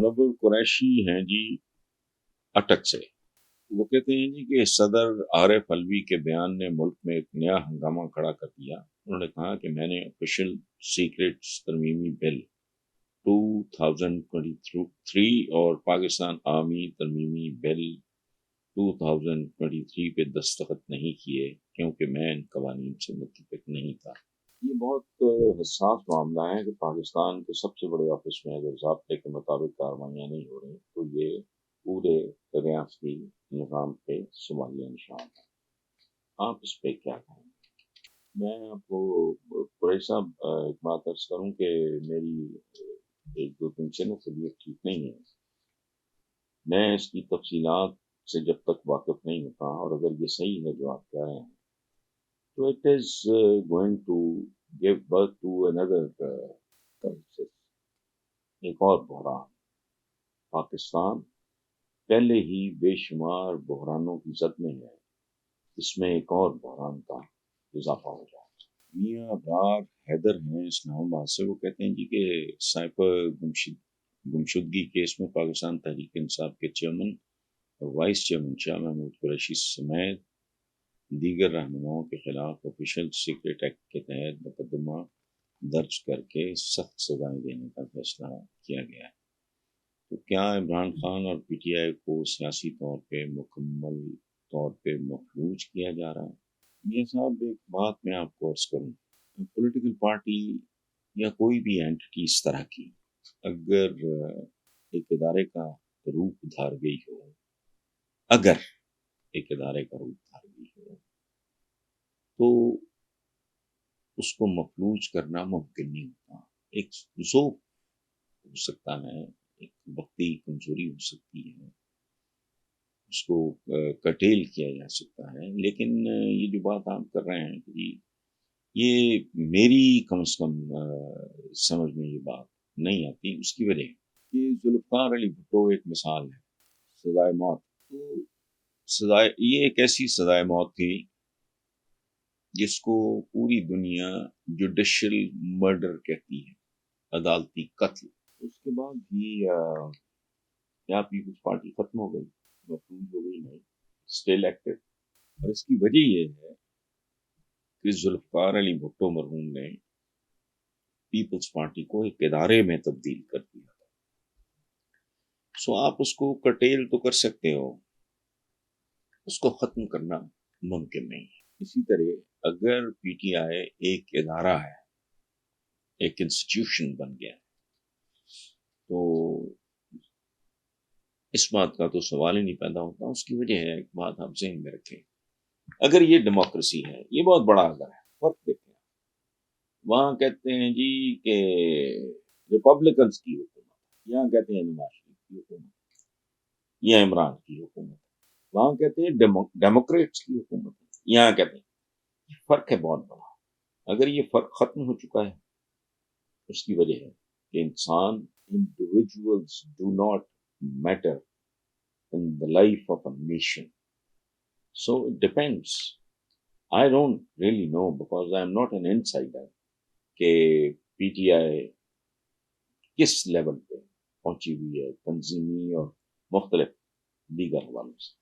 منور قریشی ہیں جی اٹک سے. وہ کہتے ہیں جی کہ صدر عارف علوی کے بیان نے ملک میں ایک نیا ہنگامہ کھڑا کر دیا. انہوں نے کہا کہ میں نے فیشل سیکرٹ ترمیمی بل 2023 اور پاکستان آرمی ترمیمی بل 2023 پہ دستخط نہیں کیے کیونکہ میں ان قوانین سے متفق نہیں تھا. یہ بہت حساس معاملہ ہے کہ پاکستان کے سب سے بڑے آفس میں اگر ضابطے کے مطابق کارروائیاں نہیں ہو رہی تو یہ پورے ریاستی نظام پہ سوالیہ نشان ہے. آپ اس پہ کیا کہیں؟ میں آپ کو قریش صاحب ایک بات عرض کروں کہ میری ایک دو دن سے طبیعت ٹھیک نہیں ہے. میں اس کی تفصیلات سے جب تک واقف نہیں ہوتا اور اگر یہ صحیح ہے جو آپ کہہ رہے ہیں تو it is going to give birth to another crisis. ایک اور بحران. پاکستان پہلے ہی بے شمار بحرانوں کی زد میں ہے، اس میں ایک اور بحران کا اضافہ ہو جائے. میاں ابرار حیدر ہیں اسلام آباد سے. وہ کہتے ہیں جی کہ سائبر گمشدگی کیس میں پاکستان تحریک انصاف کے چیئرمین اور وائس چیئرمین شاہ محمود قریشی سمیت دیگر رہنماؤں کے خلاف فیشل سیکرٹ ایکٹ کے تحت مقدمہ درج کر کے سخت سزائیں دینے کا فیصلہ کیا گیا ہے. تو کیا عمران خان اور پی ٹی آئی کو سیاسی طور پہ مکمل طور پہ مفلوج کیا جا رہا ہے؟ یہ صاحب ایک بات میں آپ کو عرض کروں، پولیٹیکل پارٹی یا کوئی بھی اینٹی اس طرح کی اگر ایک ادارے کا روپ دھار گئی ہو، اگر ایک ادارے کا روپ دھار گئی ہو تو اس کو مفلوج کرنا ممکن نہیں ہوتا. ایک ذوق ہو سکتا ہے، ایک وقتی کمزوری ہو سکتی ہے، اس کو کٹیل کیا جا سکتا ہے، لیکن یہ جو بات آپ کر رہے ہیں کہ یہ میری کم از کم سمجھ میں یہ بات نہیں آتی. اس کی وجہ کہ ذوالفقار علی بھٹو ایک مثال ہے. سزائے موت، تو یہ ایک ایسی سزائے موت تھی جس کو پوری دنیا جوڈیشل مرڈر کہتی ہے، عدالتی قتل. اس کے بعد بھی کیا پیپلز پارٹی ختم ہو گئی؟ مفلوج ہو گئی؟ نہیں، اسٹل ایکٹیو. اور اس کی وجہ یہ ہے کہ ذوالفقار علی بھٹو مرحوم نے پیپلز پارٹی کو ایک ادارے میں تبدیل کر دیا. سو آپ اس کو کرٹیل تو کر سکتے ہو، اس کو ختم کرنا ممکن نہیں ہے. اسی طرح اگر پی ٹی آئی ایک ادارہ ہے، ایک انسٹیٹیوشن بن گیا ہے، تو اس بات کا تو سوال ہی نہیں پیدا ہوتا. اس کی وجہ ہے، ایک بات آپ ذہن میں رکھیں، اگر یہ ڈیموکریسی ہے، یہ بہت بڑا اگر ہے. فرق دیکھیں، وہاں کہتے ہیں جی کہ ریپبلکنز کی حکومت، یہاں کہتے ہیں نواز شریف کی حکومت یا عمران کی حکومت. وہاں کہتے ہیں ڈیموکریٹس کی حکومت، یہاں کہتے ہیں. فرق ہے بہت بڑا. اگر یہ فرق ختم ہو چکا ہے، اس کی وجہ ہے کہ انسان individuals do not matter in the life of a nation. So it depends. I don't really know because I am not an insider کہ پی ٹی آئی کس لیول پہ پہنچی ہوئی ہے تنظیمی اور مختلف دیگر حوالوں سے.